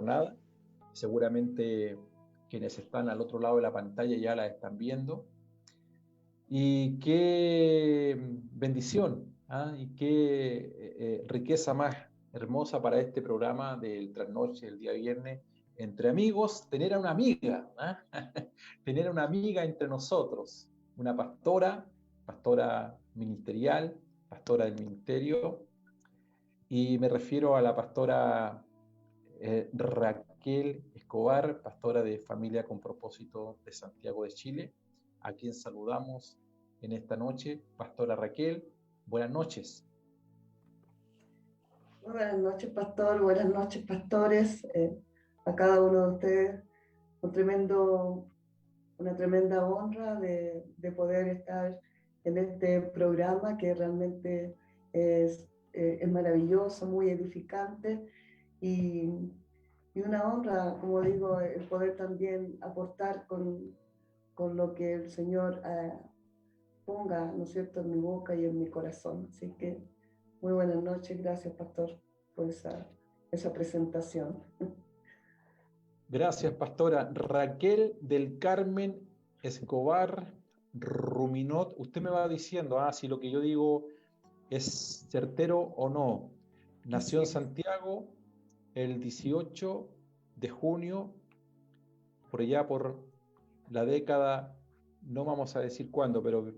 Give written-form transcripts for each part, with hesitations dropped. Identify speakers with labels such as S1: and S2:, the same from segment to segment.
S1: jornada. Seguramente quienes están al otro lado de la pantalla ya la están viendo. Y qué bendición, ¿ah? Y qué riqueza más hermosa para este programa del trasnoche del día viernes entre amigos, tener a una amiga, ¿ah? Tener a una amiga entre nosotros, una pastora ministerial, pastora del ministerio, y me refiero a la pastora Raquel Escobar, pastora de Familia con Propósito de Santiago de Chile, a quien saludamos en esta noche. Pastora Raquel, buenas noches.
S2: Buenas noches, pastor. Buenas noches, pastores. A cada uno de ustedes, una tremenda honra de poder estar en este programa que realmente es maravilloso, muy edificante y, y una honra, como digo, el poder también aportar con lo que el Señor ponga, ¿no es cierto?, en mi boca y en mi corazón. Así que muy buenas noches, gracias, pastor, por esa presentación.
S1: Gracias, pastora Raquel del Carmen Escobar Ruminot. Usted me va diciendo si lo que yo digo es certero o no. Nació en Santiago el 18 de junio, por allá por la década, no vamos a decir cuándo, pero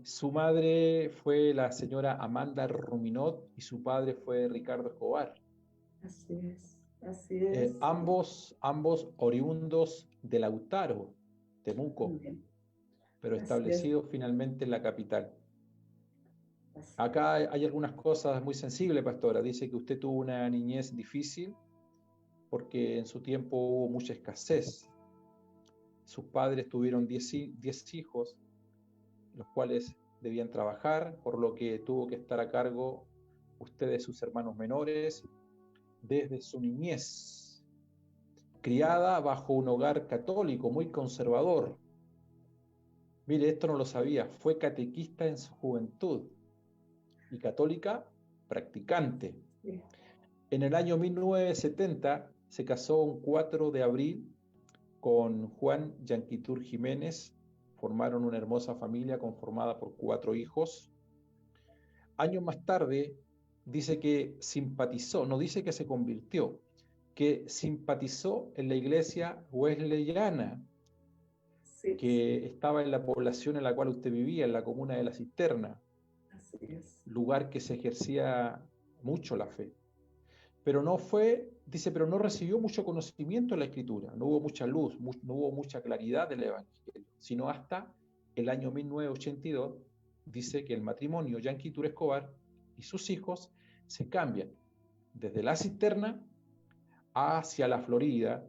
S1: su madre fue la señora Amanda Ruminot y su padre fue Ricardo Escobar.
S2: Así es, así es.
S1: Ambos oriundos de Lautaro, Temuco, pero establecidos finalmente en la capital. Acá hay algunas cosas muy sensibles, pastora. Dice que usted tuvo una niñez difícil porque en su tiempo hubo mucha escasez. Sus padres tuvieron 10 hijos, los cuales debían trabajar, por lo que tuvo que estar a cargo usted de sus hermanos menores desde su niñez, criada bajo un hogar católico muy conservador. Mire, esto no lo sabía, fue catequista en su juventud y católica practicante. En el año 1970 se casó un 4 de abril con Juan Yanquitur Jiménez, formaron una hermosa familia conformada por 4 hijos. Años más tarde dice que simpatizó, no dice que se convirtió, que simpatizó en la iglesia wesleyana, que estaba en la población en la cual usted vivía, en la comuna de La Cisterna, lugar que se ejercía mucho la fe. Pero no fue, dice, pero no recibió mucho conocimiento en la escritura, no hubo mucha luz, no hubo mucha claridad del evangelio, sino hasta el año 1982, dice que el matrimonio Yanquitur Escobar y sus hijos se cambian desde La Cisterna hacia la Florida,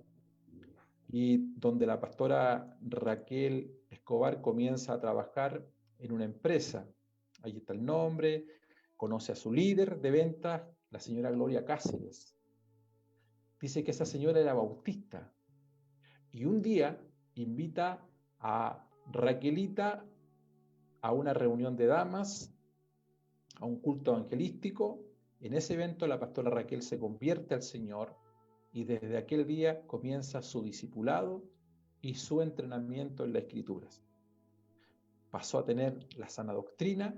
S1: y donde la pastora Raquel Escobar comienza a trabajar en una empresa. Ahí está el nombre, conoce a su líder de ventas, la señora Gloria Cáceres. Dice que esa señora era bautista y un día invita a Raquelita a una reunión de damas, a un culto evangelístico. En ese evento la pastora Raquel se convierte al Señor y desde aquel día comienza su discipulado y su entrenamiento en las Escrituras. Pasó a tener la sana doctrina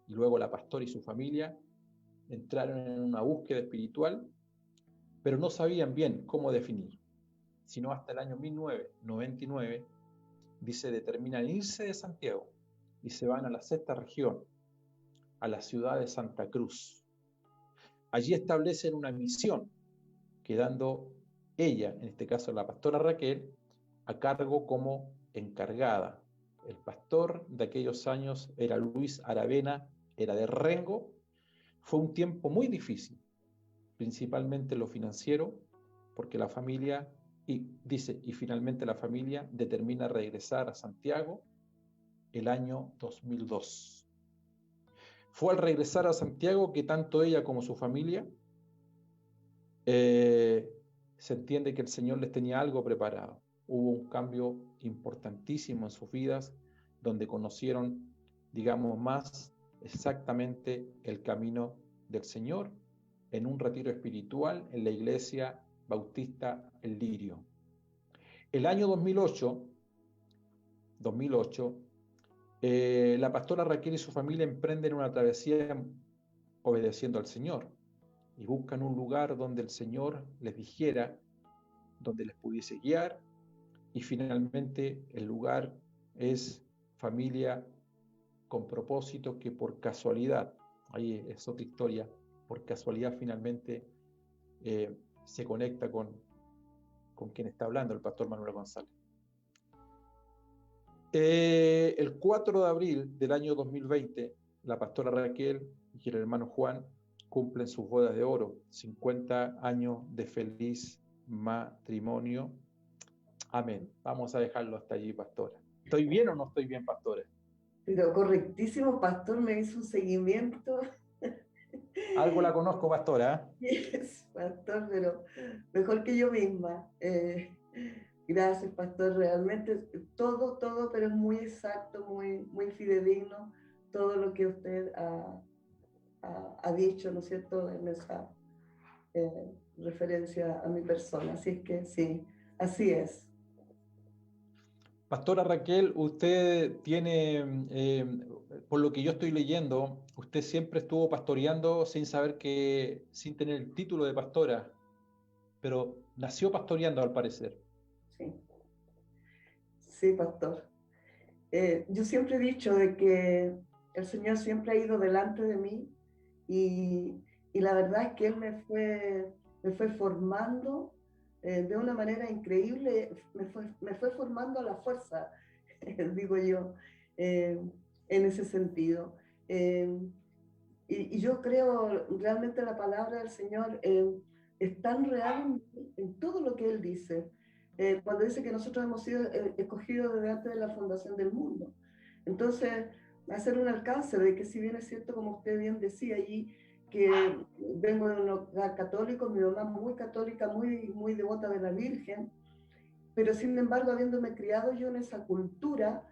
S1: y luego la pastora y su familia entraron en una búsqueda espiritual, pero no sabían bien cómo definir, sino hasta el año 1999, dice, determinan irse de Santiago y se van a la sexta región, a la ciudad de Santa Cruz. Allí establecen una misión, quedando ella, en este caso la pastora Raquel, a cargo como encargada. El pastor de aquellos años era Luis Aravena, era de Rengo. Fue un tiempo muy difícil, principalmente lo financiero, porque la familia, y finalmente la familia determina regresar a Santiago el año 2002. Fue al regresar a Santiago que tanto ella como su familia se entiende que el Señor les tenía algo preparado. Hubo un cambio importantísimo en sus vidas, donde conocieron, digamos, más exactamente el camino del Señor en un retiro espiritual en la iglesia bautista El Lirio. El año 2008, la pastora Raquel y su familia emprenden una travesía obedeciendo al Señor y buscan un lugar donde el Señor les dijera, donde les pudiese guiar, y finalmente el lugar es Familia con Propósito, que por casualidad, ahí es otra historia, por casualidad finalmente se conecta con quien está hablando, el pastor Manuel González. El 4 de abril del año 2020, la pastora Raquel y el hermano Juan cumplen sus bodas de oro, 50 años de feliz matrimonio. Amén. Vamos a dejarlo hasta allí, pastora. ¿Estoy bien o no estoy bien, pastora?
S2: Pero correctísimo, pastor, me hizo un seguimiento.
S1: Algo la conozco, pastora.
S2: Yes, pastor, pero mejor que yo misma. Gracias, pastor. Realmente todo, pero es muy exacto, muy fidedigno todo lo que usted ha dicho, ¿no es cierto?, en esa referencia a mi persona. Así es que sí, así es.
S1: Pastora Raquel, usted tiene, por lo que yo estoy leyendo, usted siempre estuvo pastoreando sin tener el título de pastora, pero nació pastoreando al parecer.
S2: Sí, sí, pastor. Yo siempre he dicho de que el Señor siempre ha ido delante de mí y la verdad es que Él me fue formando de una manera increíble, me fue formando a la fuerza, digo yo, en ese sentido. Y yo creo realmente la palabra del Señor es tan real en todo lo que Él dice. Cuando dice que nosotros hemos sido escogidos desde antes de la fundación del mundo. Entonces, hacer un alcance de que si bien es cierto, como usted bien decía allí, que vengo de un hogar católico, mi mamá muy católica, muy devota de la Virgen, pero sin embargo, habiéndome criado yo en esa cultura,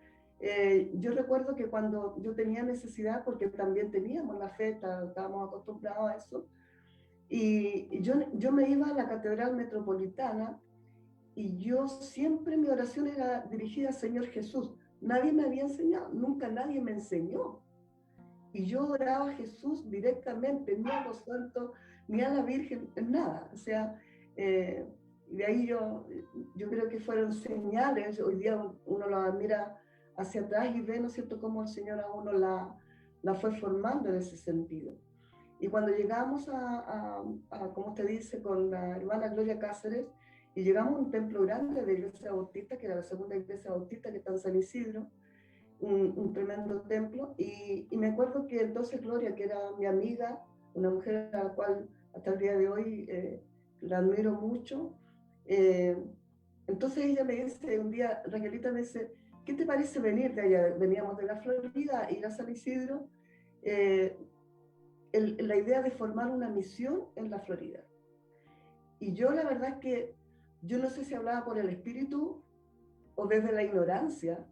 S2: yo recuerdo que cuando yo tenía necesidad, porque también teníamos la fe, estábamos acostumbrados a eso, y yo me iba a la Catedral Metropolitana y yo siempre mi oración era dirigida al Señor Jesús. Nadie me había enseñado, nunca nadie me enseñó. Y yo oraba a Jesús directamente, ni a los santos, ni a la Virgen, nada. O sea, de ahí yo creo que fueron señales. Hoy día uno la mira hacia atrás y ve, ¿no es cierto?, cómo el Señor a uno la fue formando en ese sentido. Y cuando llegamos como usted dice, con la hermana Gloria Cáceres, y llegamos a un templo grande de la iglesia bautista, que era la segunda iglesia bautista que está en San Isidro, un tremendo templo, y me acuerdo que entonces Gloria, que era mi amiga, una mujer a la cual hasta el día de hoy la admiro mucho, entonces ella me dice, un día, Raquelita me dice, ¿qué te parece venir de allá? Veníamos de la Florida, ir a San Isidro, la idea de formar una misión en la Florida. Y yo la verdad es que yo no sé si hablaba por el espíritu o desde la ignorancia,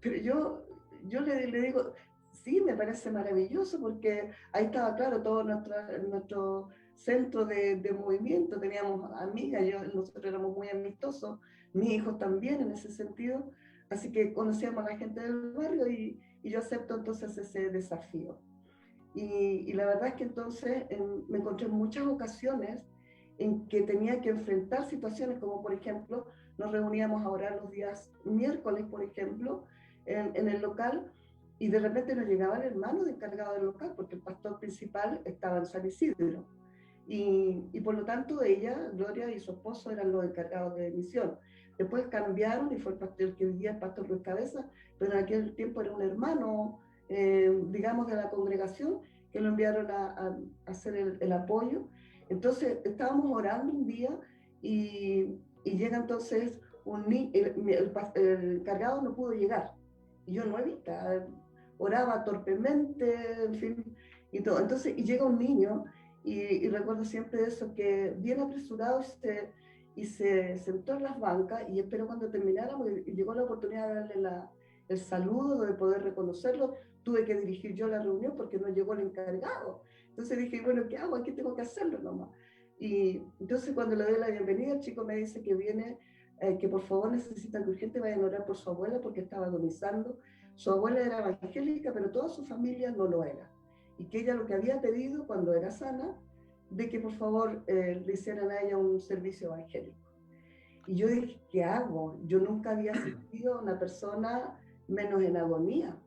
S2: pero yo le digo, sí, me parece maravilloso porque ahí estaba claro todo nuestro centro de movimiento, teníamos amigas, nosotros éramos muy amistosos, mis hijos también en ese sentido, así que conocíamos a la gente del barrio y yo acepto entonces ese desafío. Y la verdad es que entonces me encontré en muchas ocasiones en que tenía que enfrentar situaciones como, por ejemplo, nos reuníamos a orar los días miércoles, por ejemplo, en el local, y de repente nos llegaba el hermano encargado del local, porque el pastor principal estaba en San Isidro. Y por lo tanto ella, Gloria y su esposo eran los encargados de misión. Después cambiaron y fue el pastor que hoy día es pastor Luis Cabeza, pero en aquel tiempo era un hermano, digamos, de la congregación, que lo enviaron a hacer el apoyo. Entonces estábamos orando un día y llega entonces el cargado no pudo llegar. Y yo no evita, oraba torpemente, en fin, y todo. Entonces, y llega un niño, y recuerdo siempre eso, que bien apresurado y se sentó en las bancas y esperó cuando termináramos, y llegó la oportunidad de darle el saludo, de poder reconocerlo. Tuve que dirigir yo la reunión porque no llegó el encargado. Entonces dije, bueno, ¿qué hago? Aquí tengo que hacerlo nomás. Y entonces cuando le doy la bienvenida, el chico me dice que viene, que por favor necesita que urgente vayan a orar por su abuela porque estaba agonizando. Su abuela era evangélica, pero toda su familia no lo era. Y que ella lo que había pedido cuando era sana, de que por favor le hicieran a ella un servicio evangélico. Y yo dije, ¿qué hago? Yo nunca había asistido a una persona menos en agonía,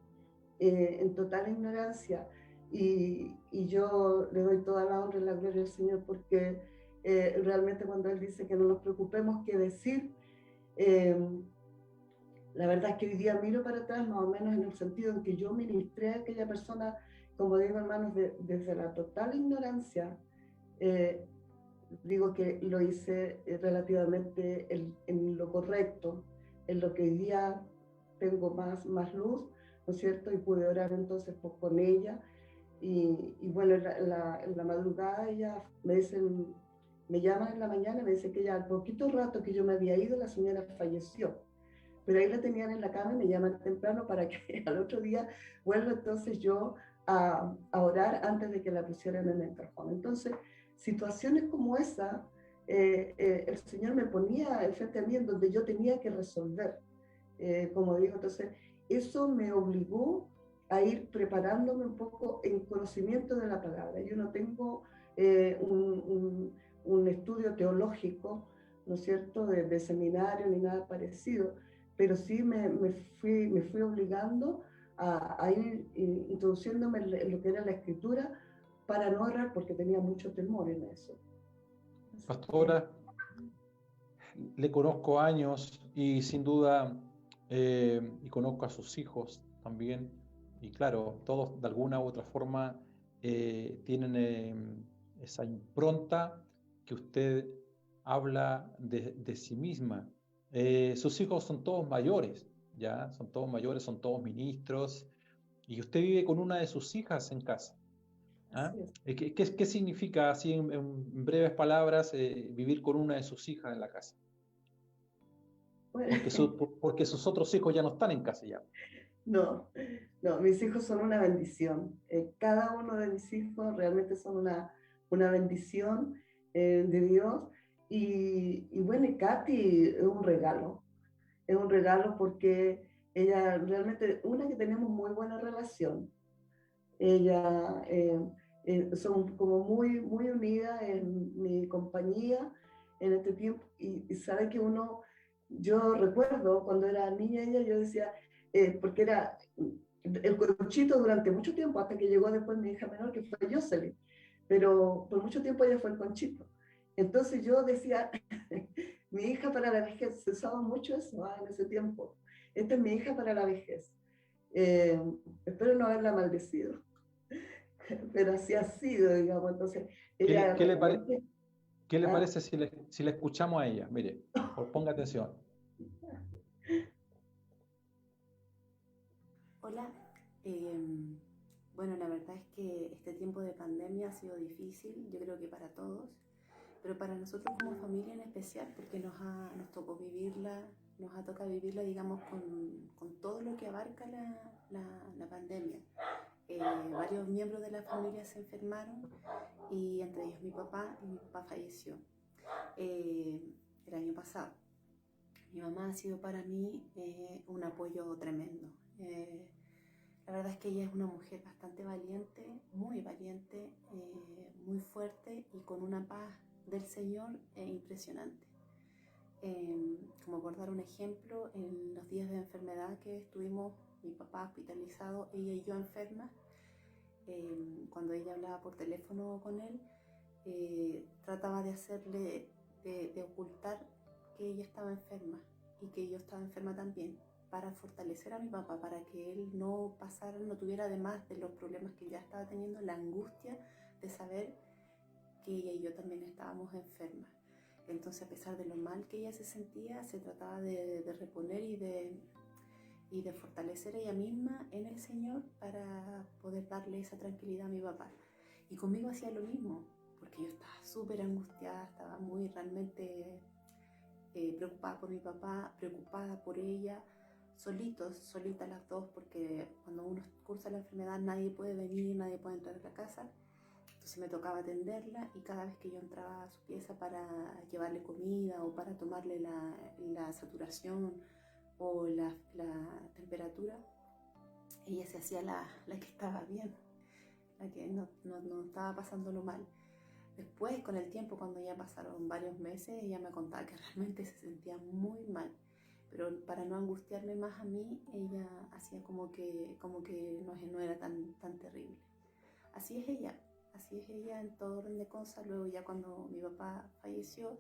S2: en total ignorancia. Y yo le doy toda la honra y la gloria al Señor porque realmente cuando Él dice que no nos preocupemos qué decir, eh, la verdad es que hoy día miro para atrás más o menos en el sentido en que yo ministré a aquella persona, como digo hermanos, desde la total ignorancia. eh, Digo que lo hice relativamente en lo correcto, en lo que hoy día tengo más luz, ¿no es cierto? Y pude orar entonces con ella. Y bueno, en la madrugada ella me llaman en la mañana y me dice que ya al poquito rato que yo me había ido, la señora falleció. Pero ahí la tenían en la cama y me llaman temprano para que al otro día vuelva entonces yo a orar antes de que la pusieran en el cajón. Entonces, situaciones como esa, el Señor me ponía enfrente a mí en donde yo tenía que resolver, como digo, entonces eso me obligó a ir preparándome un poco en conocimiento de la palabra. Yo no tengo un estudio teológico, ¿no es cierto?, de seminario ni nada parecido, pero sí me fui obligando a ir introduciéndome en lo que era la escritura para no errar porque tenía mucho temor en eso.
S1: Pastora, le conozco años y sin duda, y conozco a sus hijos también, y claro, todos de alguna u otra forma tienen esa impronta que usted habla de sí misma. Sus hijos son todos mayores, ¿ya? Son todos mayores, son todos ministros, y usted vive con una de sus hijas en casa. ¿Ah? ¿Qué significa, así en breves palabras, vivir con una de sus hijas en la casa?
S2: Bueno,
S1: Porque sus otros hijos ya no están en casa ya.
S2: no, no, mis hijos son una bendición. Cada uno de mis hijos realmente son una bendición de Dios. Y bueno, y Katy es un regalo porque ella realmente, una que tenemos muy buena relación, ella son como muy unida en mi compañía en este tiempo y sabe que yo recuerdo cuando era niña ella, yo decía, porque era el Conchito durante mucho tiempo, hasta que llegó después mi hija menor, que fue Jocelyn, pero por mucho tiempo ella fue el Conchito. Entonces yo decía, mi hija para la vejez, se usaba mucho eso en ese tiempo, esta es mi hija para la vejez. Eh, Espero no haberla maldecido, pero así ha sido, digamos. Entonces,
S1: ¿Qué,
S2: ella
S1: qué le, pare-
S2: realmente.
S1: qué le
S2: ¿Ah?
S1: parece si le escuchamos a ella? Mire, ponga atención.
S3: Hola, bueno, la verdad es que este tiempo de pandemia ha sido difícil, yo creo que para todos, pero para nosotros como familia en especial, porque nos tocó vivirla, nos ha tocado vivirla, digamos, con todo lo que abarca la pandemia. Varios miembros de la familia se enfermaron y entre ellos mi papá falleció el año pasado. Mi mamá ha sido para mí un apoyo tremendo. La verdad es que ella es una mujer bastante valiente, muy fuerte y con una paz del Señor impresionante. Como por dar un ejemplo, en los días de enfermedad que estuvimos, mi papá hospitalizado, ella y yo enfermas, cuando ella hablaba por teléfono con él, trataba de hacerle, de ocultar que ella estaba enferma y que yo estaba enferma también, para fortalecer a mi papá, para que él no tuviera, además de los problemas que ya estaba teniendo, la angustia de saber que ella y yo también estábamos enfermas. Entonces, a pesar de lo mal que ella se sentía, se trataba de reponer y de fortalecer ella misma en el Señor para poder darle esa tranquilidad a mi papá. Y conmigo hacía lo mismo, porque yo estaba súper angustiada, estaba muy realmente preocupada por mi papá, preocupada por ella, solitas las dos, porque cuando uno cursa la enfermedad nadie puede venir, nadie puede entrar a la casa. Entonces me tocaba atenderla y cada vez que yo entraba a su pieza para llevarle comida o para tomarle la saturación o la temperatura, ella se hacía la que estaba bien, la que no estaba pasándolo mal. Después, con el tiempo, cuando ya pasaron varios meses, ella me contaba que realmente se sentía muy mal. Pero para no angustiarme más a mí, ella hacía como que no era tan terrible. Así es ella en todo orden de cosas. Luego ya cuando mi papá falleció,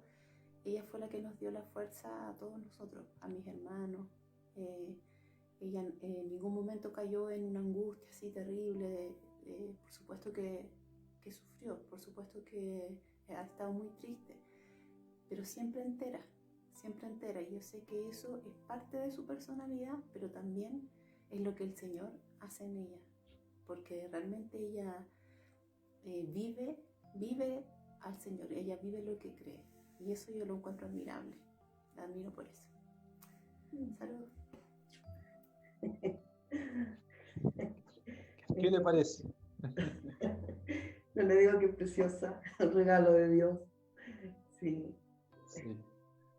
S3: ella fue la que nos dio la fuerza a todos nosotros, a mis hermanos. Ella en ningún momento cayó en una angustia así terrible. Por supuesto que sufrió, por supuesto que ha estado muy triste, pero siempre entera. Y yo sé que eso es parte de su personalidad, pero también es lo que el Señor hace en ella, porque realmente ella vive al Señor, ella vive lo que cree, y eso yo lo encuentro admirable, la admiro por eso. Saludos.
S1: ¿Qué le parece?
S2: No le digo que es preciosa, el regalo de Dios. Sí.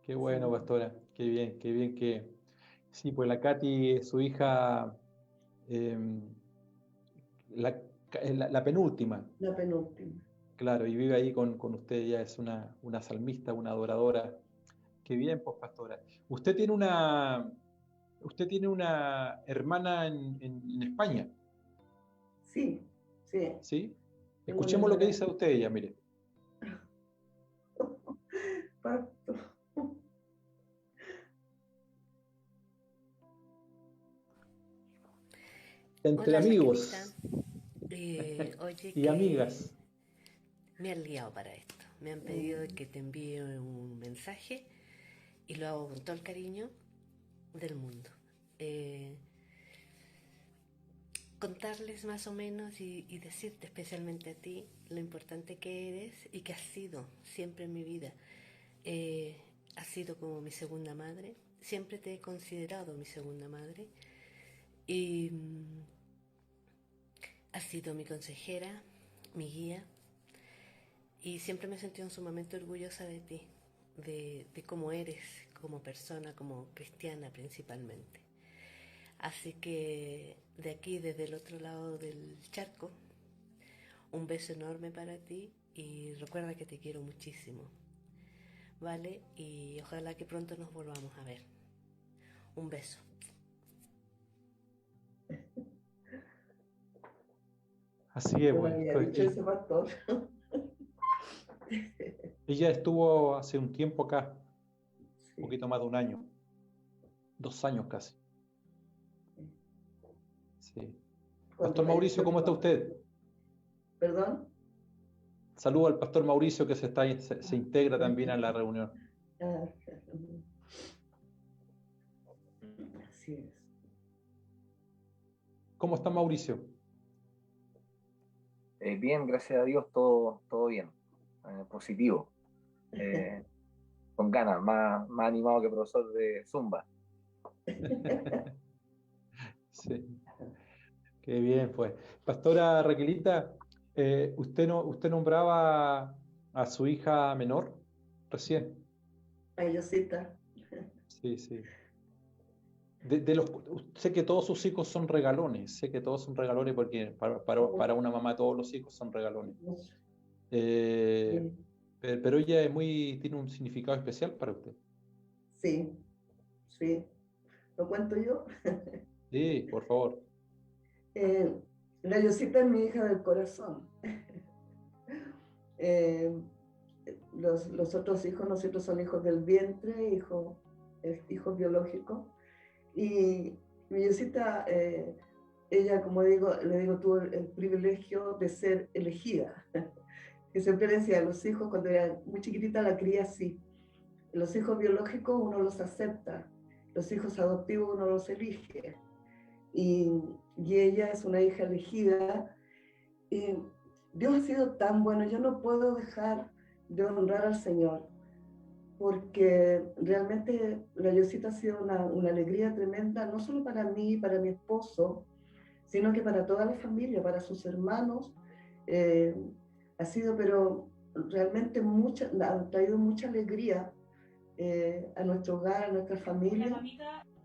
S1: Qué bueno, pastora, qué bien que... Sí, pues la Katy, su hija, la penúltima.
S2: La penúltima.
S1: Claro, y vive ahí con usted, ella es una salmista, una adoradora. Qué bien, pues, pastora. Usted tiene una hermana en España.
S2: Sí.
S1: ¿Sí? Escuchemos lo que dice usted ella, mire. Entre
S4: Hola,
S1: amigos
S4: oye,
S1: y amigas.
S4: Me han liado para esto. Me han pedido que te envíe un mensaje y lo hago con todo el cariño del mundo. Contarles más o menos y decirte especialmente a ti lo importante que eres y que has sido siempre en mi vida. Has sido como mi segunda madre. Siempre te he considerado mi segunda madre. Y has sido mi consejera, mi guía. Y siempre me he sentido sumamente orgullosa de ti, de cómo eres como persona, como cristiana principalmente. Así que de aquí, desde el otro lado del charco, un beso enorme para ti y recuerda que te quiero muchísimo, ¿vale? Y ojalá que pronto nos volvamos a ver. Un beso.
S1: Así es, bueno.
S2: Ese pastor.
S1: Ella estuvo hace un tiempo acá, un poquito más de un año, 2 años casi. Sí. Pastor Mauricio, ¿cómo está usted?
S2: ¿Perdón?
S1: Saludo al pastor Mauricio que se integra también a la reunión.
S2: Así es.
S1: ¿Cómo está Mauricio?
S5: Bien, gracias a Dios, todo bien, positivo, con ganas, más animado que profesor de Zumba.
S1: Sí, qué bien, pues. Pastora Raquelita, usted nombraba a su hija menor recién.
S2: Ayosita.
S1: Sí. Sé que todos sus hijos son regalones, porque para una mamá todos los hijos son regalones. Pero ella tiene un significado especial para usted.
S2: Sí. ¿Lo cuento yo?
S1: Sí, por favor.
S2: La Ayosita es mi hija del corazón. Los otros hijos, nosotros son hijos del vientre, hijos biológicos. Y mi Ayosita, ella, como le digo, tuvo el privilegio de ser elegida. Que siempre decía, los hijos, cuando era muy chiquitita, la cría así. Los hijos biológicos uno los acepta, los hijos adoptivos uno los elige. Y ella es una hija elegida. Y Dios ha sido tan bueno, yo no puedo dejar de honrar al Señor, porque realmente la Ayosita ha sido una alegría tremenda, no solo para mí, para mi esposo, sino que para toda la familia, para sus hermanos. ha sido, pero realmente ha traído mucha alegría a nuestro hogar, a nuestra familia,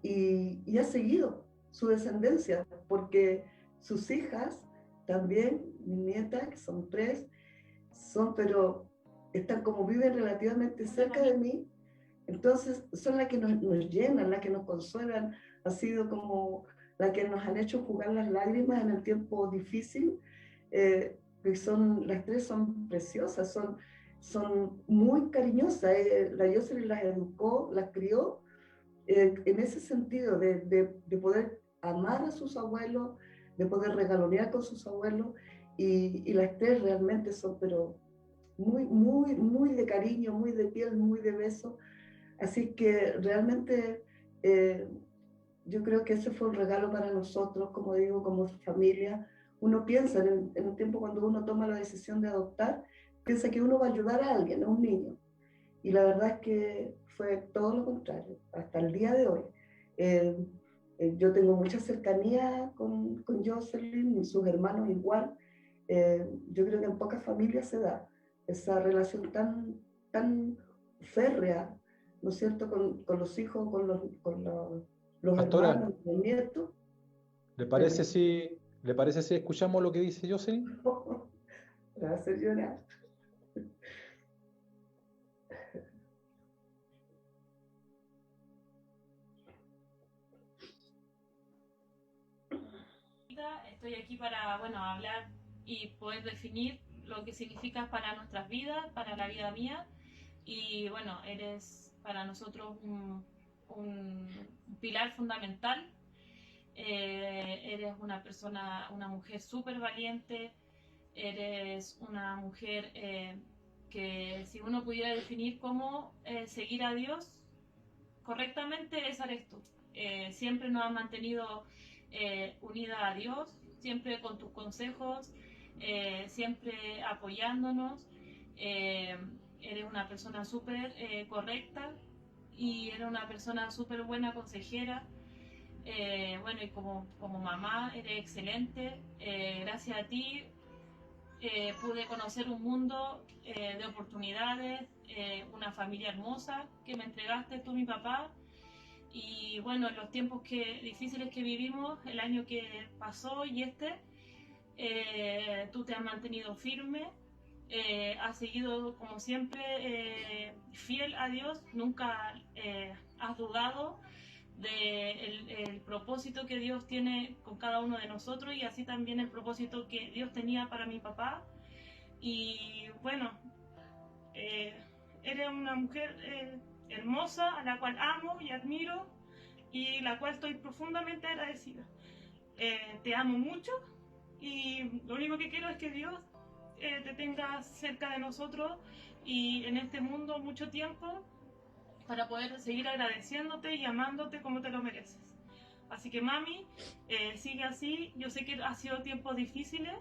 S2: y ha seguido su descendencia, porque sus hijas también, mis nietas, que son 3, pero están como viven relativamente cerca de mí, entonces son las que nos llenan, las que nos consuelan, ha sido como las que nos han hecho jugar las lágrimas en el tiempo difícil, que las 3 son preciosas, son muy cariñosas, la Jocelyn las educó, las crió, en ese sentido de poder amar a sus abuelos, de poder regalonear con sus abuelos, y las 3 realmente son, pero muy, muy, muy de cariño, muy de piel, muy de beso. Así que realmente yo creo que ese fue un regalo para nosotros, como digo, como familia. Uno piensa en un tiempo cuando uno toma la decisión de adoptar, piensa que uno va a ayudar a alguien, a un niño. Y la verdad es que fue todo lo contrario, hasta el día de hoy. Eh, yo tengo mucha cercanía con Jocelyn y sus hermanos igual. Yo creo que en pocas familias se da esa relación tan férrea, ¿no es cierto?, con los hijos, los
S1: Pastora,
S2: hermanos, los nietos.
S1: ¿le parece si escuchamos lo que dice Jocelyn?
S2: Me va a hacer llorar.
S6: Estoy aquí para, bueno, hablar y poder definir lo que significas para nuestras vidas, para la vida mía. Y bueno, eres para nosotros un pilar fundamental. Eres una persona, una mujer súper valiente. Eres una mujer que si uno pudiera definir cómo seguir a Dios correctamente, esa eres tú. Siempre nos has mantenido unida a Dios, siempre con tus consejos, siempre apoyándonos. Eres una persona súper correcta y eres una persona súper buena consejera. Bueno, y como mamá eres excelente. Gracias a ti pude conocer un mundo de oportunidades, una familia hermosa que me entregaste tú, mi papá. Y bueno, en los tiempos difíciles que vivimos, el año que pasó y tú te has mantenido firme, has seguido como siempre fiel a Dios, nunca has dudado del propósito que Dios tiene con cada uno de nosotros, y así también el propósito que Dios tenía para mi papá. Y bueno, eres una mujer hermosa, a la cual amo y admiro y la cual estoy profundamente agradecida. Te amo mucho y lo único que quiero es que Dios te tenga cerca de nosotros y en este mundo mucho tiempo para poder seguir agradeciéndote y amándote como te lo mereces. Así que mami, sigue así. Yo sé que ha sido tiempos difíciles,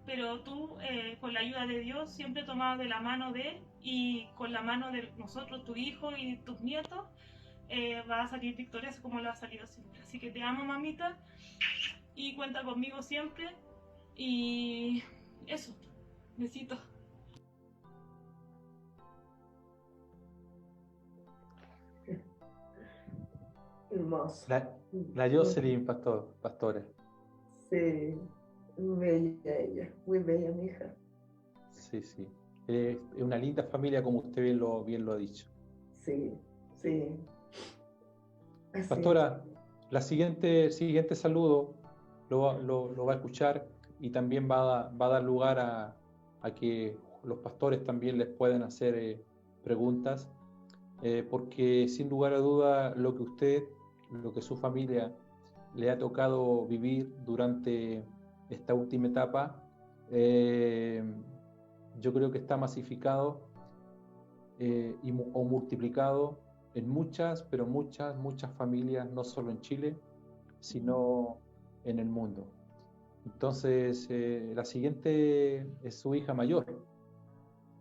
S6: pero tú con la ayuda de Dios siempre tomado de la mano de Él y con la mano de nosotros, tu hijo y tus nietos, vas a salir victoriosa como lo has salido siempre. Así que te amo, mamita, y cuenta conmigo siempre. Y eso, besitos.
S2: Hermoso.
S1: La Jocelyn, pastora.
S2: Sí, muy bella ella, muy bella mi hija.
S1: Sí, sí. Es una linda familia, como usted bien lo ha dicho.
S2: Sí, sí. Así
S1: Pastora, el siguiente saludo lo va a escuchar y también va a dar lugar a que los pastores también les puedan hacer preguntas, porque sin lugar a duda lo que su familia le ha tocado vivir durante esta última etapa, yo creo que está masificado o multiplicado en muchas, pero muchas familias, no solo en Chile, sino en el mundo. Entonces, la siguiente es su hija mayor,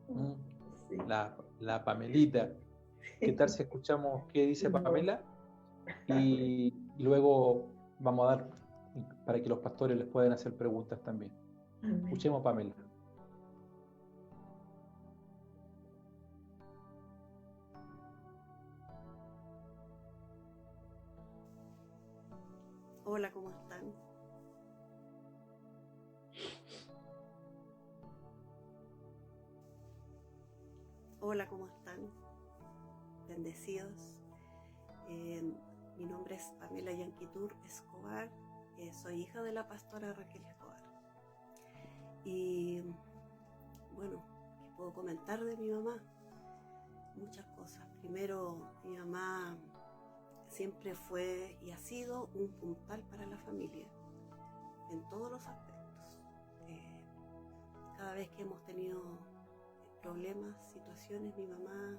S2: sí.
S1: la Pamelita. ¿Qué tal si escuchamos qué dice Pamela? Y luego vamos a dar para que los pastores les puedan hacer preguntas también. Escuchemos a Pamela.
S7: Hola, ¿cómo están? Hola, ¿cómo están? Bendecidos. Mi nombre es Pamela Yanquitur Escobar. Soy hija de la pastora Raquel Escobar. Y bueno, ¿qué puedo comentar de mi mamá? Muchas cosas. Primero, mi mamá siempre fue y ha sido un puntal para la familia en todos los aspectos. Cada vez que hemos tenido problemas, situaciones, mi mamá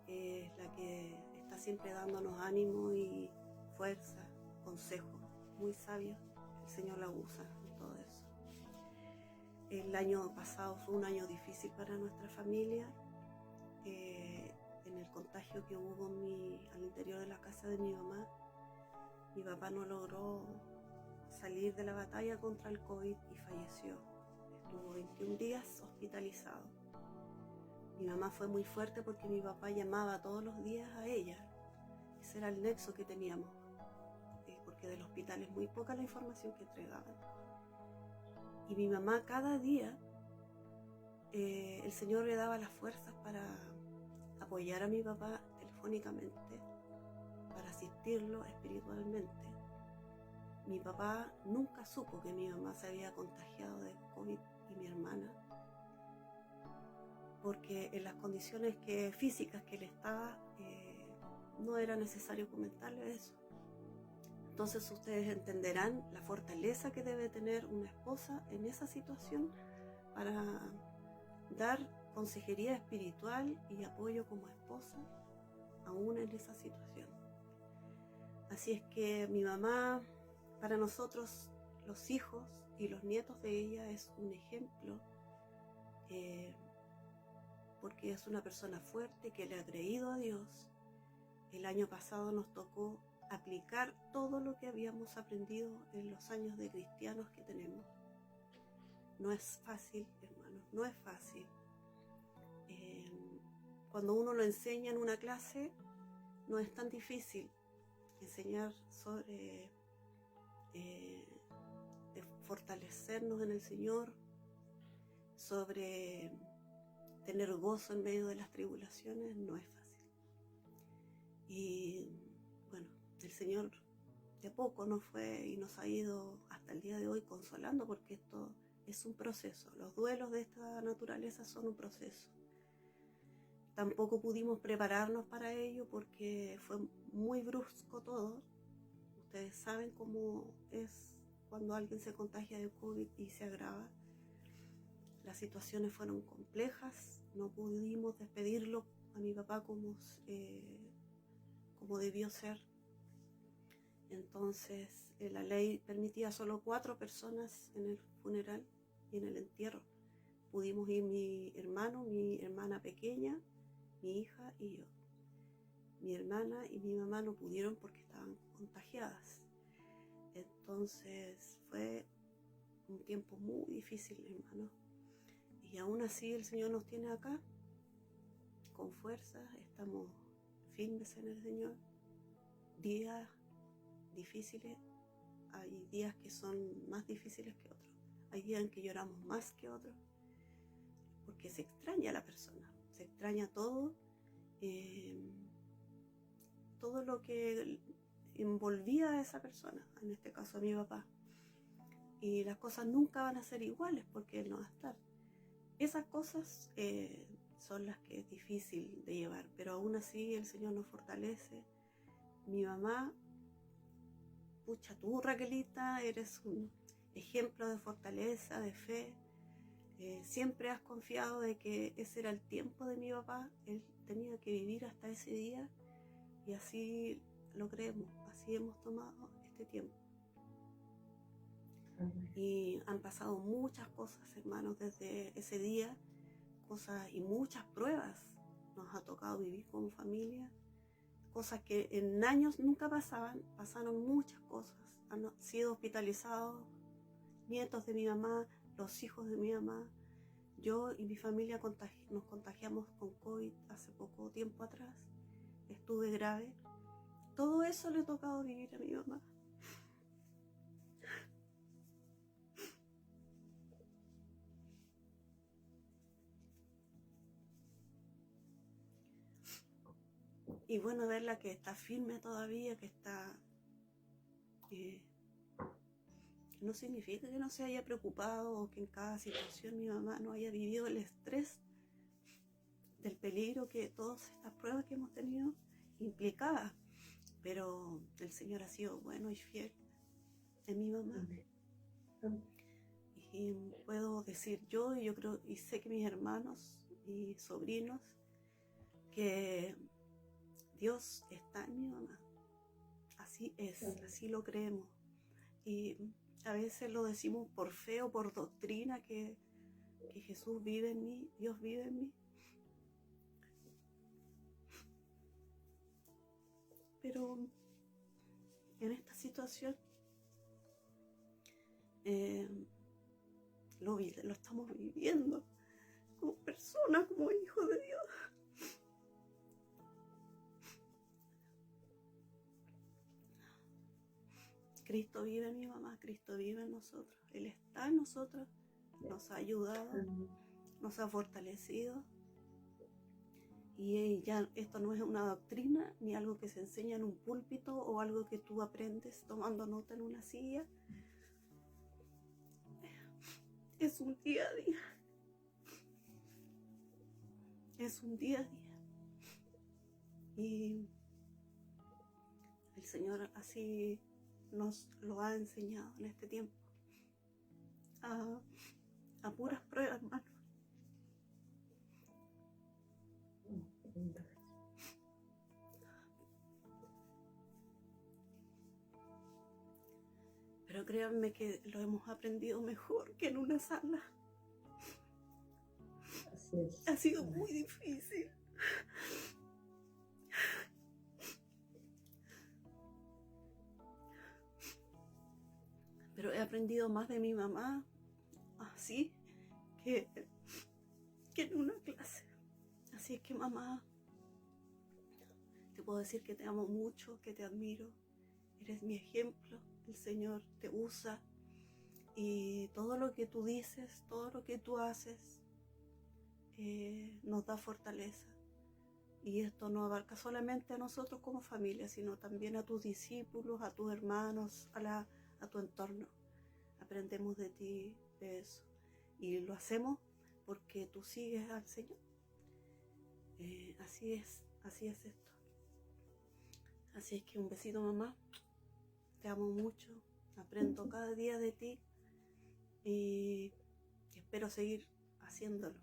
S7: es la que está siempre dándonos ánimo y fuerza, consejos muy sabios. El Señor la usa en todo eso. El año pasado fue un año difícil para nuestra familia. En el contagio que hubo al interior de la casa de mi mamá, mi papá no logró salir de la batalla contra el COVID y falleció. Estuvo 21 días hospitalizado. Mi mamá fue muy fuerte porque mi papá llamaba todos los días a ella. Ese era el nexo que teníamos, porque del hospital es muy poca la información que entregaban. Y mi mamá cada día, el Señor le daba las fuerzas para apoyar a mi papá telefónicamente, para asistirlo espiritualmente. Mi papá nunca supo que mi mamá se había contagiado de COVID y mi hermana, porque en las condiciones físicas que él estaba, no era necesario comentarle eso. Entonces ustedes entenderán la fortaleza que debe tener una esposa en esa situación para dar consejería espiritual y apoyo como esposa aún en esa situación. Así es que mi mamá, para nosotros los hijos y los nietos de ella, es un ejemplo, porque es una persona fuerte que le ha creído a Dios. El año pasado nos tocó aplicar todo lo que habíamos aprendido en los años de cristianos que tenemos. No es fácil, hermanos, no es fácil. Cuando uno lo enseña en una clase, no es tan difícil enseñar sobre de fortalecernos en el Señor, sobre tener gozo en medio de las tribulaciones, no es fácil. Y bueno, el Señor de a poco nos fue y nos ha ido hasta el día de hoy consolando, porque esto es un proceso. Los duelos de esta naturaleza son un proceso. Tampoco pudimos prepararnos para ello porque fue muy brusco todo. Ustedes saben cómo es cuando alguien se contagia de COVID y se agrava. Las situaciones fueron complejas, no pudimos despedirlo a mi papá como debió ser. Entonces la ley permitía solo 4 personas en el funeral y en el entierro. Pudimos ir mi hermano, mi hermana pequeña, mi hija y yo. Mi hermana y mi mamá no pudieron porque estaban contagiadas. Entonces fue un tiempo muy difícil, hermano. Y aún así el Señor nos tiene acá, con fuerza, estamos firmes en el Señor. Días difíciles, hay días que son más difíciles que otros. Hay días en que lloramos más que otros, porque se extraña a la persona, se extraña todo, todo lo que envolvía a esa persona, en este caso a mi papá. Y las cosas nunca van a ser iguales porque él no va a estar. Esas cosas son las que es difícil de llevar, pero aún así el Señor nos fortalece. Mi mamá, pucha, tú, Raquelita, eres un ejemplo de fortaleza, de fe. Siempre has confiado de que ese era el tiempo de mi papá, él tenía que vivir hasta ese día, y así lo creemos, así hemos tomado este tiempo. Y han pasado muchas cosas, hermanos, desde ese día, cosas y muchas pruebas nos ha tocado vivir como familia, cosas que en años nunca pasaron muchas cosas. Han sido hospitalizados nietos de mi mamá, los hijos de mi mamá. Yo y mi familia nos contagiamos con COVID hace poco tiempo atrás, estuve grave. Todo eso le ha tocado vivir a mi mamá. y bueno, verla que está firme todavía, que está... no significa que no se haya preocupado o que en cada situación mi mamá no haya vivido el estrés del peligro que todas estas pruebas que hemos tenido implicaba, pero el Señor ha sido bueno y fiel en mi mamá. Y puedo decir yo, y yo creo y sé que mis hermanos y sobrinos, que Dios está en mi mamá. Así es, así lo creemos. Y a veces lo decimos por fe o por doctrina, que Jesús vive en mí, Dios vive en mí. Pero en esta situación lo estamos viviendo como personas, como hijos de Dios. Cristo vive en mi mamá, Cristo vive en nosotros. Él está en nosotros, nos ha ayudado, nos ha fortalecido. Y ya esto no es una doctrina, ni algo que se enseña en un púlpito o algo que tú aprendes tomando nota en una silla. Es un día a día. Es un día a día. Y el Señor así nos lo ha enseñado en este tiempo. A puras pruebas, hermano. Pero créanme que lo hemos aprendido mejor que en una sala.
S2: Así es.
S7: Ha sido muy difícil. Pero he aprendido más de mi mamá así que en una clase. Así es que, mamá, te puedo decir que te amo mucho, que te admiro. Eres mi ejemplo. El Señor te usa. Y todo lo que tú dices, todo lo que tú haces, nos da fortaleza. Y esto no abarca solamente a nosotros como familia, sino también a tus discípulos, a tus hermanos, a tu entorno. Aprendemos de ti, de eso. Y lo hacemos porque tú sigues al Señor. Así es esto. Así es que un besito, mamá. Te amo mucho. Aprendo cada día de ti. Y espero seguir haciéndolo.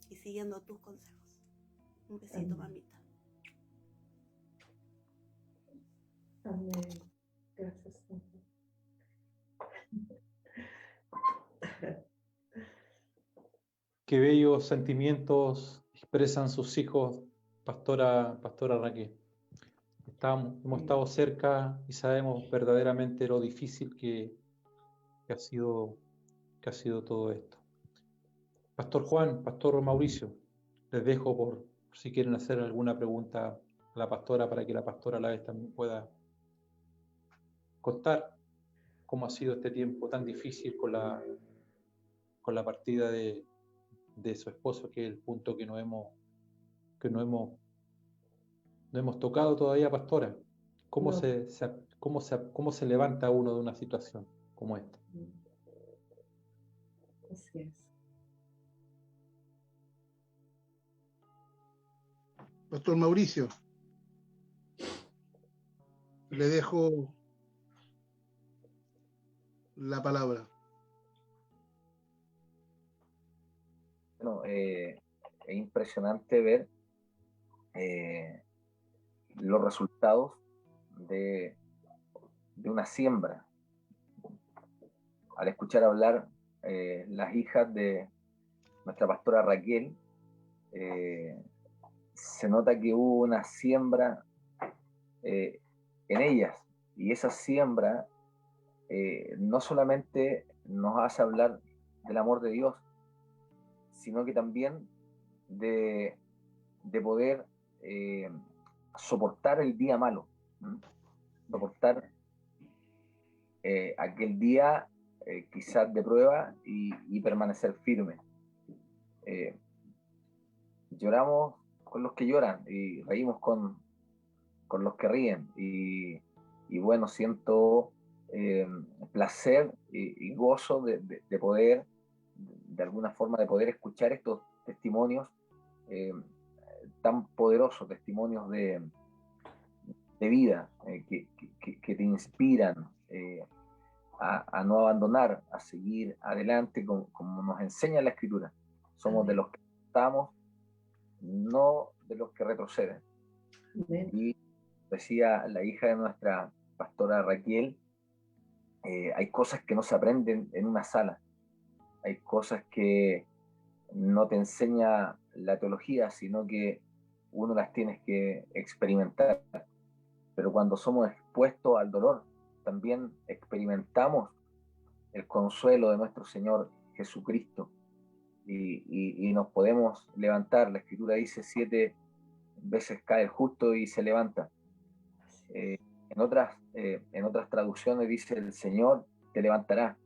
S7: Y siguiendo tus consejos. Un besito, mamita.
S2: Amén. Gracias, Señor.
S1: Qué bellos sentimientos expresan sus hijos, Pastora Raquel. Hemos estado cerca y sabemos verdaderamente lo difícil que ha sido todo esto. Pastor Juan, Pastor Mauricio, les dejo por si quieren hacer alguna pregunta a la pastora, para que la pastora a la vez también pueda contar cómo ha sido este tiempo tan difícil con la partida de su esposo, que es el punto que no hemos tocado todavía, pastora. ¿Cómo se levanta uno de una situación como esta?
S2: Así es.
S8: Pastor Mauricio, le dejo la palabra.
S5: Bueno, es impresionante ver los resultados de una siembra. Al escuchar hablar las hijas de nuestra pastora Raquel, se nota que hubo una siembra en ellas, y esa siembra no solamente nos hace hablar del amor de Dios, sino que también de poder soportar el día malo, soportar aquel día quizás de prueba, y permanecer firme. Lloramos los que lloran y reímos con los que ríen. Y bueno, siento placer y gozo de poder, de alguna forma, de poder escuchar estos testimonios tan poderosos, testimonios de vida que te inspiran a no abandonar, a seguir adelante como nos enseña la Escritura. Somos de los que estamos, no de los que retroceden. Y decía la hija de nuestra pastora Raquel, hay cosas que no se aprenden en una sala, hay cosas que no te enseña la teología, sino que uno las tienes que experimentar. Pero cuando somos expuestos al dolor, también experimentamos el consuelo de nuestro Señor Jesucristo y nos podemos levantar. La Escritura dice 7 veces cae el justo y se levanta. En otras traducciones dice el Señor te levantará,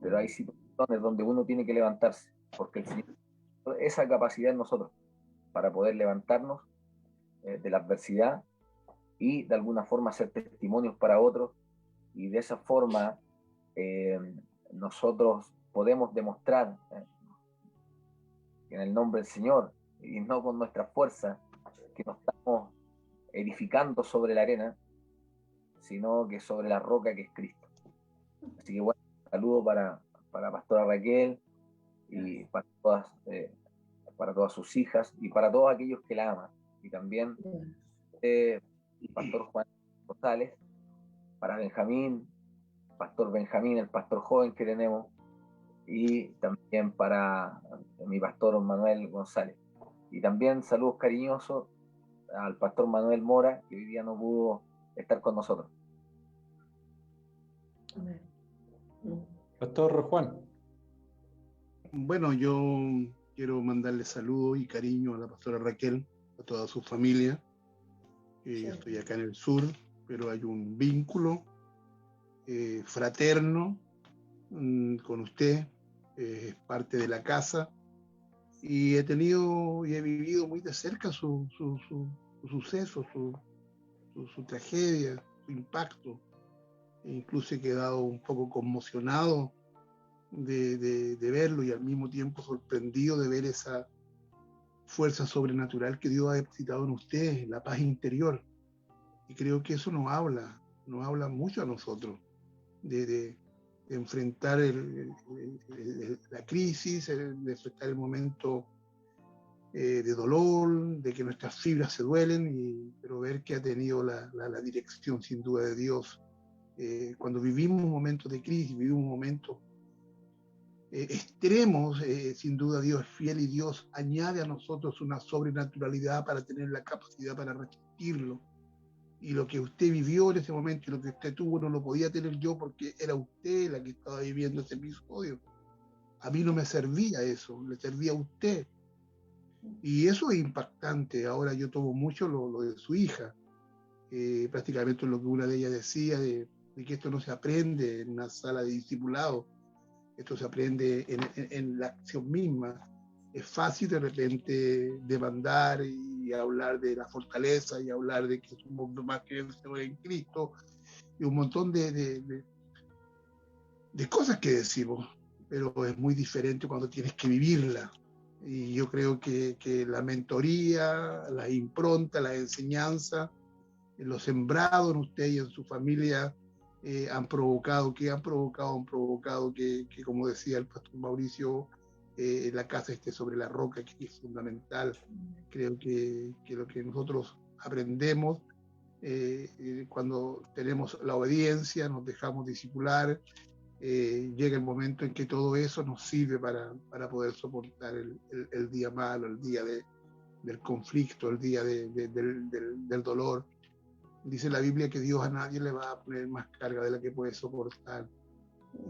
S5: pero hay situaciones donde uno tiene que levantarse, porque el Señor tiene esa capacidad en nosotros para poder levantarnos de la adversidad y de alguna forma hacer testimonios para otros, y de esa forma nosotros podemos demostrar en el nombre del Señor y no con nuestra fuerza que no estamos edificando sobre la arena, sino que sobre la roca que es Cristo. Así que bueno, saludo para Pastora Raquel y para todas sus hijas y para todos aquellos que la aman, y también el Pastor Juan González, para Benjamín, Pastor Benjamín, el pastor joven que tenemos, y también para mi pastor Manuel González. Y también saludos cariñosos al pastor Manuel Mora, que hoy día no pudo estar con nosotros.
S1: Pastor Juan.
S8: Bueno, yo quiero mandarle saludos y cariño a la pastora Raquel, a toda su familia. Yo estoy acá en el sur, pero hay un vínculo fraterno con usted, es parte de la casa, y he vivido muy de cerca su suceso, su tragedia, su impacto. E incluso he quedado un poco conmocionado de verlo, y al mismo tiempo sorprendido de ver esa fuerza sobrenatural que Dios ha depositado en usted, la paz interior. Y creo que eso nos habla mucho a nosotros de enfrentar la crisis, de enfrentar el momento de dolor, de que nuestras fibras se duelen, pero ver que ha tenido la dirección sin duda de Dios. Cuando vivimos momentos de crisis, vivimos momentos extremos, sin duda Dios es fiel, y Dios añade a nosotros una sobrenaturalidad para tener la capacidad para resistirlo. Y lo que usted vivió en ese momento y lo que usted tuvo no lo podía tener yo, porque era usted la que estaba viviendo ese episodio. A mí no me servía eso, le servía a usted. Y eso es impactante. Ahora yo tomo mucho lo de su hija, prácticamente lo que una de ellas decía, de que esto no se aprende en una sala de discipulado, esto se aprende en la acción misma. Es fácil de repente demandar y hablar de la fortaleza y hablar de que somos más que vencedores en Cristo y un montón de cosas que decimos, pero es muy diferente cuando tienes que vivirla. Y yo creo que la mentoría, la impronta, la enseñanza, lo sembrado en usted y en su familia han provocado que, como decía el pastor Mauricio, la casa esté sobre la roca, que es fundamental. Creo que lo que nosotros aprendemos cuando tenemos la obediencia, nos dejamos discipular, llega el momento en que todo eso nos sirve para poder soportar el día malo, el día del conflicto, el día del dolor. Dice la Biblia que Dios a nadie le va a poner más carga de la que puede soportar.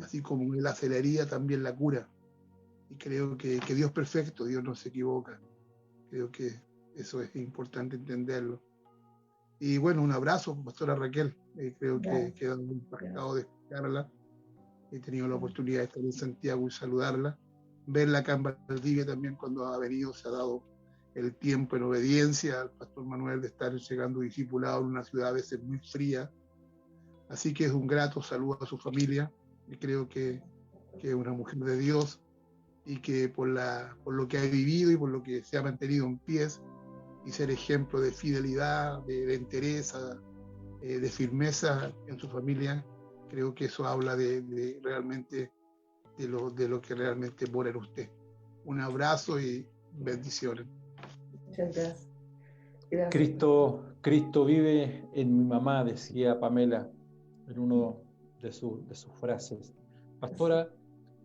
S8: Así como Él hace la herida, también la cura. Y creo que Dios es perfecto, Dios no se equivoca. Creo que eso es importante entenderlo. Y bueno, un abrazo, pastora Raquel. Creo que he quedado muy impactado de escucharla. He tenido la oportunidad de estar en Santiago y saludarla. Verla acá en Valdivia también cuando ha venido se ha dado el tiempo en obediencia al pastor Manuel de estar llegando discipulado en una ciudad a veces muy fría. Así que es un grato saludo a su familia, y creo que es una mujer de Dios, y que por lo que ha vivido y por lo que se ha mantenido en pies, y ser ejemplo de fidelidad, de entereza, de firmeza en su familia, creo que eso habla de realmente de lo que realmente mora en usted. Un abrazo y bendiciones.
S2: Muchas gracias. Gracias.
S1: Cristo vive en mi mamá, decía Pamela en uno de sus frases. Pastora,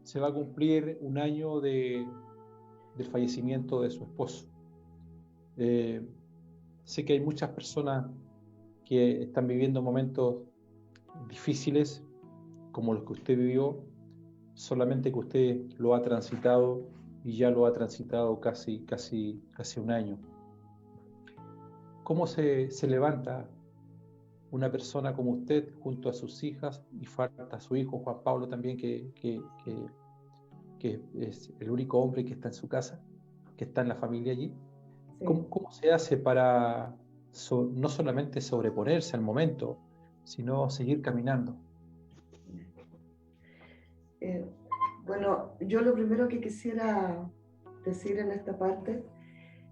S1: se va a cumplir un año del fallecimiento de su esposo. Sé que hay muchas personas que están viviendo momentos difíciles como los que usted vivió, solamente que usted lo ha transitado, y ya lo ha transitado casi un año. ¿Cómo se levanta una persona como usted junto a sus hijas, y falta su hijo Juan Pablo también, que es el único hombre que está en su casa, que está en la familia allí? Sí. ¿Cómo se hace para no solamente sobreponerse al momento, sino seguir caminando?
S2: Bueno, yo lo primero que quisiera decir en esta parte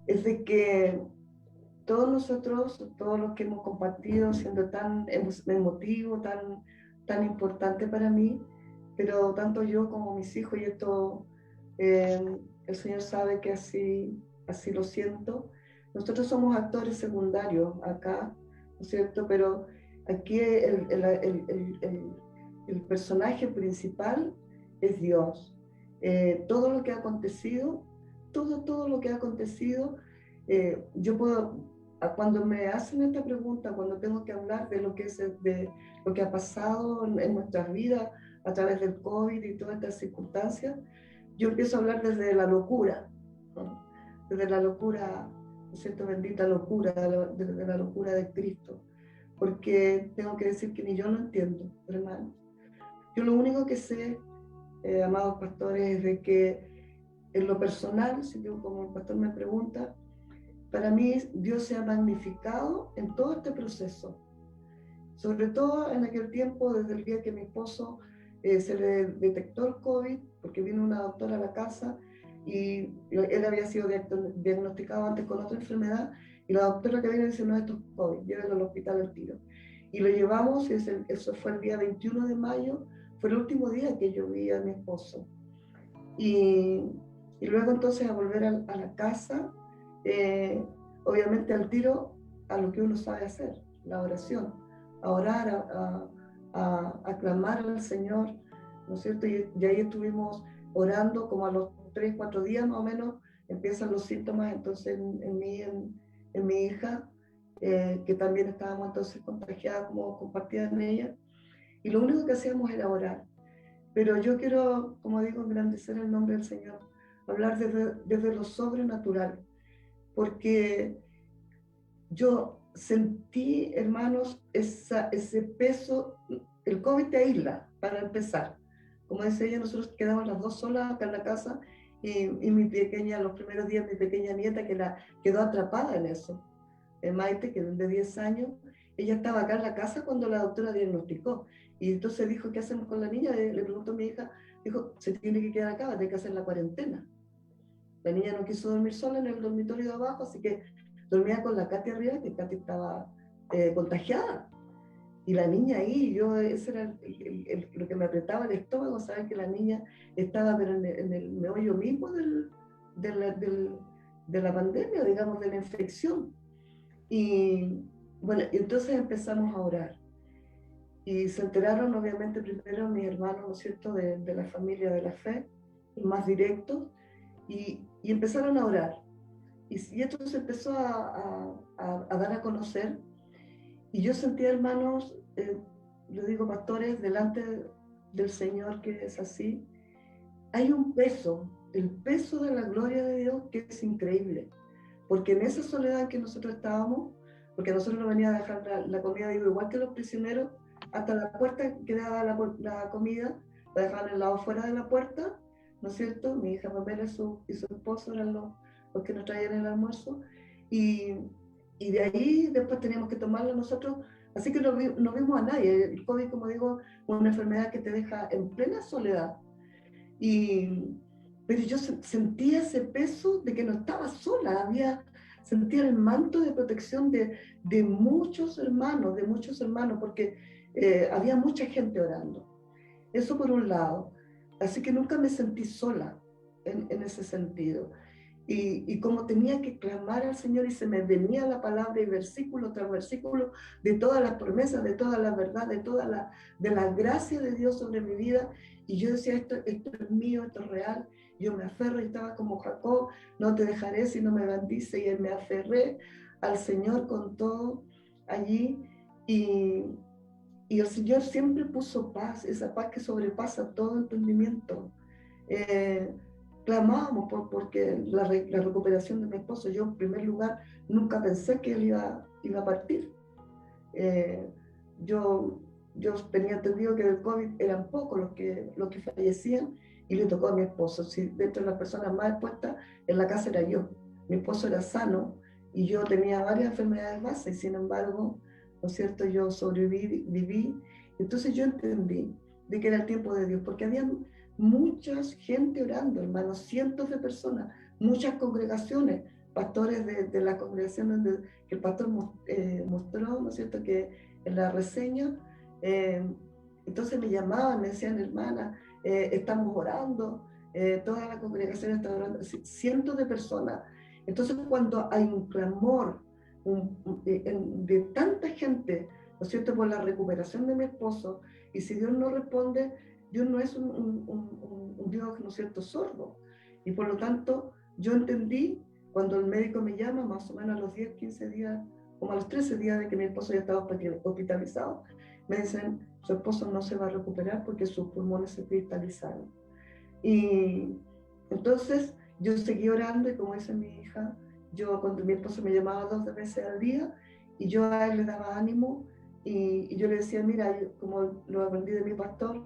S2: es de que todos nosotros, todos los que hemos compartido, siendo tan emotivo, tan importante para mí, pero tanto yo como mis hijos, y esto el Señor sabe que así lo siento, nosotros somos actores secundarios acá, ¿no es cierto? Pero aquí el personaje principal es Dios. Todo lo que ha acontecido, todo lo que ha acontecido, yo puedo, cuando me hacen esta pregunta, cuando tengo que hablar de lo que ha pasado en nuestras vidas a través del COVID y todas estas circunstancias, yo empiezo a hablar desde la locura, ¿no? Desde la locura, ¿no es cierto? Bendita locura, desde la locura de Cristo, porque tengo que decir que ni yo lo entiendo, hermano. Yo lo único que sé, amados pastores, es de que en lo personal, si yo, como el pastor me pregunta, para mí Dios se ha magnificado en todo este proceso, sobre todo en aquel tiempo, desde el día que mi esposo se le detectó el COVID, porque vino una doctora a la casa y él había sido diagnosticado antes con otra enfermedad, y la doctora que viene dice: no, esto es COVID, llévenlo al hospital al tiro. Y lo llevamos, y eso fue el día 21 de mayo, fue el último día que yo vi a mi esposo. Y luego entonces a volver a la casa, obviamente al tiro a lo que uno sabe hacer, la oración, a orar, a clamar al Señor, ¿no es cierto? Y ahí estuvimos orando, como a los 3-4 días más o menos empiezan los síntomas, entonces en mi hija, que también estábamos entonces contagiadas, como compartida en ella, y lo único que hacíamos era orar. Pero yo quiero, como digo, engrandecer el nombre del Señor, hablar desde lo sobrenatural, porque yo sentí, hermanos, ese peso. El COVID te aísla, para empezar. Como decía ella, nosotros quedamos las dos solas acá en la casa, y mi pequeña, los primeros días, mi pequeña nieta quedó atrapada en eso. Maite, que es de 10 años, ella estaba acá en la casa cuando la doctora diagnosticó. Y entonces dijo: ¿qué hacemos con la niña? Le preguntó a mi hija, dijo: se tiene que quedar acá, va a tener que hacer la cuarentena. La niña no quiso dormir sola en el dormitorio de abajo, así que dormía con la Katy arriba, que Katy estaba contagiada. Y la niña ahí, eso era lo que me apretaba el estómago, saber que la niña estaba pero en el meollo mismo de la pandemia, digamos, de la infección. Y bueno, entonces empezamos a orar. Y se enteraron, obviamente, primero mis hermanos, ¿no es cierto?, de la familia de la fe, los más directos, y empezaron a orar. Y esto se empezó a dar a conocer. Y yo sentía, hermanos, lo digo, pastores, delante del Señor, que es así, hay un peso, el peso de la gloria de Dios, que es increíble. Porque en esa soledad en que nosotros estábamos, porque a nosotros nos venía a dejar la comida, digo, igual que los prisioneros, hasta la puerta que daba la comida, la dejaban al lado fuera de la puerta, ¿no es cierto? Mi hija Pamela y su esposo eran los que nos traían el almuerzo, y de ahí después teníamos que tomarlo nosotros, así que no vimos a nadie. El COVID, como digo, es una enfermedad que te deja en plena soledad, pero yo sentía ese peso de que no estaba sola, sentía el manto de protección de muchos hermanos, porque había mucha gente orando. Eso por un lado. Así que nunca me sentí sola en ese sentido. Y como tenía que clamar al Señor y se me venía la palabra y versículo tras versículo de todas las promesas, de toda la verdad, de la gracia de Dios sobre mi vida, y yo decía, esto es mío, esto es real. Yo me aferro y estaba como Jacob, no te dejaré si no me bendice, y me aferré al Señor con todo allí, y el Señor siempre puso paz, esa paz que sobrepasa todo entendimiento. Clamábamos porque la recuperación de mi esposo, yo en primer lugar nunca pensé que él iba a partir. Yo tenía entendido que del COVID eran pocos los que fallecían, y le tocó a mi esposo. Si dentro de las personas más expuestas en la casa era yo. Mi esposo era sano y yo tenía varias enfermedades base, y sin embargo, ¿no es cierto?, yo sobreviví. Entonces yo entendí de que era el tiempo de Dios, porque había mucha gente orando, hermanos, cientos de personas, muchas congregaciones, pastores de las congregaciones que el pastor mostró, ¿no es cierto?, que en la reseña. Entonces me llamaban, me decían, hermana, estamos orando, toda la congregación está orando, cientos de personas. Entonces cuando hay un clamor de tanta gente, ¿no es cierto?, por la recuperación de mi esposo, y si Dios no responde, Dios no es un Dios, ¿no es cierto?, sordo. Y por lo tanto, yo entendí cuando el médico me llama, más o menos a los 10, 15 días, como a los 13 días de que mi esposo ya estaba hospitalizado, me dicen, su esposo no se va a recuperar porque sus pulmones se cristalizaron. Y entonces yo seguí orando, y como dice mi hija, cuando mi esposo me llamaba 2 veces al día, y yo a él le daba ánimo, y yo le decía, mira, como lo aprendí de mi pastor,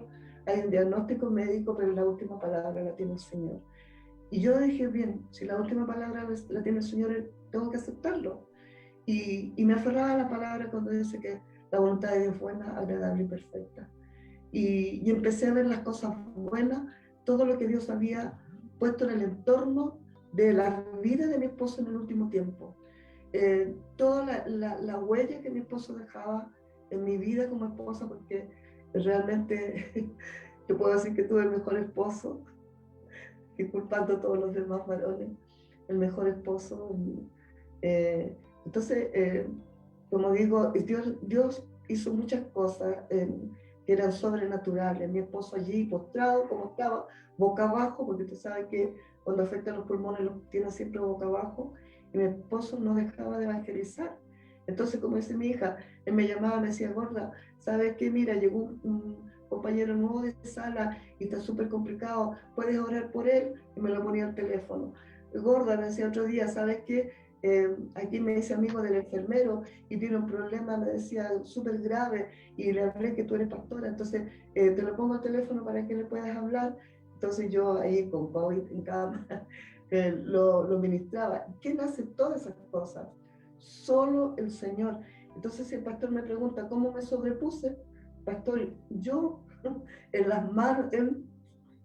S2: hay un diagnóstico médico, pero la última palabra la tiene el Señor. Y yo dije, bien, si la última palabra la tiene el Señor, tengo que aceptarlo. Y me aferraba a la palabra cuando dice que la voluntad de Dios es buena, agradable y perfecta. Y empecé a ver las cosas buenas, todo lo que Dios había puesto en el entorno de la vida de mi esposo en el último tiempo. Toda la huella que mi esposo dejaba en mi vida como esposa, porque realmente yo puedo decir que tuve el mejor esposo, disculpando a todos los demás varones, el mejor esposo. Entonces, como digo, Dios hizo muchas cosas que eran sobrenaturales. Mi esposo allí postrado, como estaba, boca abajo, porque tú sabes que cuando afectan los pulmones los tienen siempre boca abajo, y mi esposo no dejaba de evangelizar. Entonces, como dice mi hija, él me llamaba, me decía, gorda, ¿sabes qué? Mira, llegó un compañero nuevo de sala y está súper complicado, ¿puedes orar por él? Y me lo ponía al teléfono. Gorda, me decía otro día, ¿sabes qué? Aquí me dice amigo del enfermero y tiene un problema, me decía, súper grave, y le hablé que tú eres pastora, entonces te lo pongo al teléfono para que le puedas hablar. Entonces yo ahí con COVID en cámara lo ministraba. ¿Quién hace todas esas cosas? Solo el Señor. Entonces si el pastor me pregunta cómo me sobrepuse, pastor, yo en las manos, él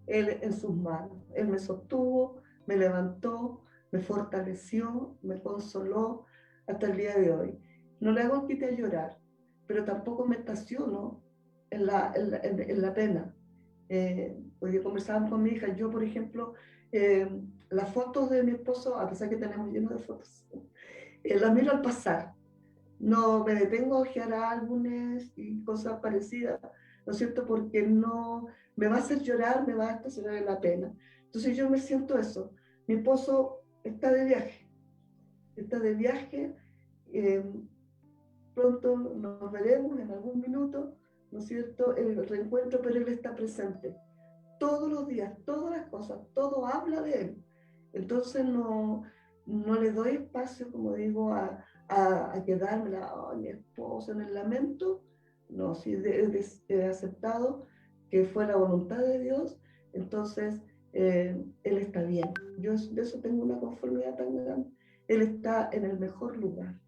S2: en sus manos, él me sostuvo, me levantó, me fortaleció, me consoló hasta el día de hoy. No le hago quite a llorar, pero tampoco me estaciono en la pena. Hoy día conversábamos con mi hija, yo por ejemplo, las fotos de mi esposo, a pesar que tenemos lleno de fotos, las miro al pasar. No me detengo a ojear álbumes y cosas parecidas, ¿no es cierto? Porque no me va a hacer llorar, me va a estacionar en la pena. Entonces yo me siento eso. Mi esposo está de viaje, pronto nos veremos en algún minuto, ¿no es cierto?, el reencuentro, pero él está presente. Todos los días, todas las cosas, todo habla de él. Entonces no le doy espacio, como digo, a quedarme, mi esposo en el lamento. No, si he aceptado que fue la voluntad de Dios, entonces Él está bien. Yo de eso tengo una conformidad tan grande. Él está en el mejor lugar.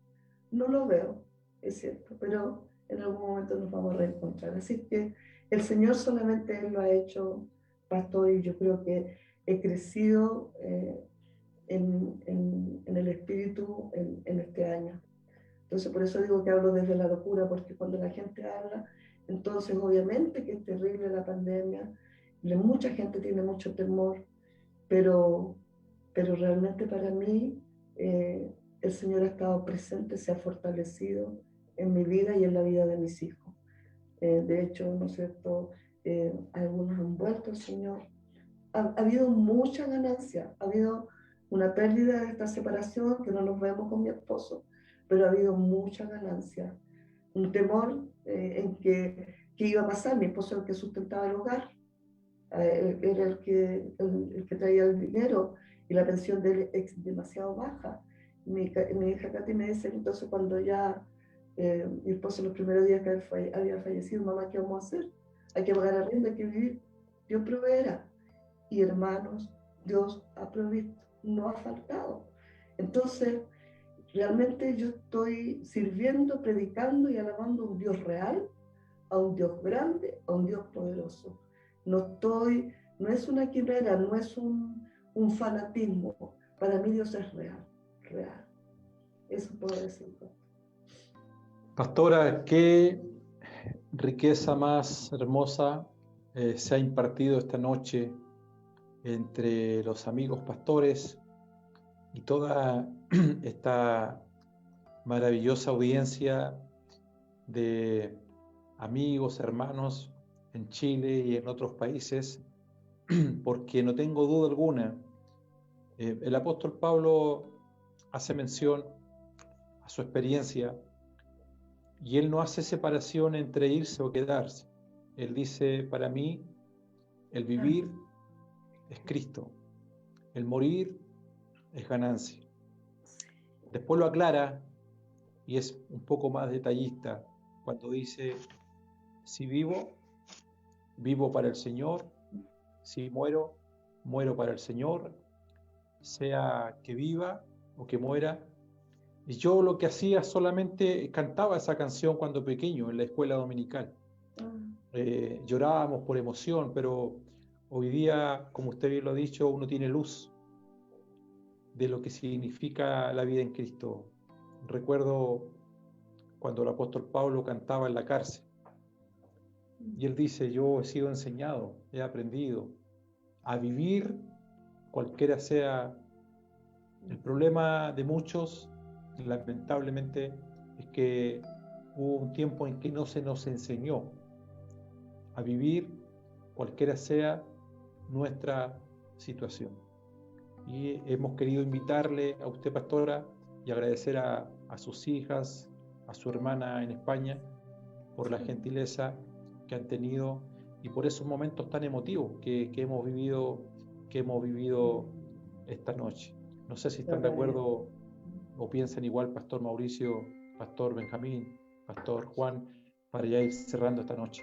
S2: No lo veo, es cierto, pero en algún momento nos vamos a reencontrar. Así que el Señor solamente Él lo ha hecho, pastor, y yo creo que he crecido en el espíritu en este año. Entonces, por eso digo que hablo desde la locura, porque cuando la gente habla, entonces obviamente que es terrible la pandemia, mucha gente tiene mucho temor, pero realmente para mí el Señor ha estado presente, se ha fortalecido en mi vida y en la vida de mis hijos. De hecho, ¿no es cierto? Algunos han vuelto al Señor. Ha habido mucha ganancia, ha habido una pérdida de esta separación, que no nos vemos con mi esposo, pero ha habido mucha ganancia. Un temor en qué iba a pasar. Mi esposo era el que sustentaba el hogar, era el que traía el dinero, y la pensión de él es demasiado baja. Mi hija Katy me dice, entonces cuando ya mi esposo los primeros días que él había fallecido, mamá, ¿qué vamos a hacer? Hay que pagar arriendo, hay que vivir. Dios proveerá. Y hermanos, Dios ha provisto, no ha faltado. Entonces, realmente yo estoy sirviendo, predicando y alabando a un Dios real, a un Dios grande, a un Dios poderoso. No es una quimera, no es un fanatismo. Para mí Dios es real, real. Eso puedo decir.
S1: Pastora, qué riqueza más hermosa se ha impartido esta noche entre los amigos pastores y toda esta maravillosa audiencia de amigos, hermanos en Chile y en otros países, porque no tengo duda alguna, el apóstol Pablo hace mención a su experiencia y él no hace separación entre irse o quedarse. Él dice, para mí, el vivir es Cristo, el morir es ganancia. Después lo aclara y es un poco más detallista cuando dice, si vivo, vivo para el Señor, si muero, muero para el Señor, sea que viva o que muera. Y yo lo que hacía solamente cantaba esa canción cuando pequeño en la escuela dominical. Llorábamos por emoción, pero hoy día, como usted bien lo ha dicho, uno tiene luz de lo que significa la vida en Cristo. Recuerdo cuando el apóstol Pablo cantaba en la cárcel y él dice, yo he sido enseñado, he aprendido a vivir cualquiera sea el problema de muchos, lamentablemente, es que hubo un tiempo en que no se nos enseñó a vivir cualquiera sea nuestra situación. Y hemos querido invitarle a usted, pastora, y agradecer a sus hijas, a su hermana en España, por la gentileza que han tenido y por esos momentos tan emotivos que hemos vivido esta noche. No sé si están de acuerdo o piensan igual, Pastor Mauricio, Pastor Benjamín, Pastor Juan, para ya ir cerrando esta noche.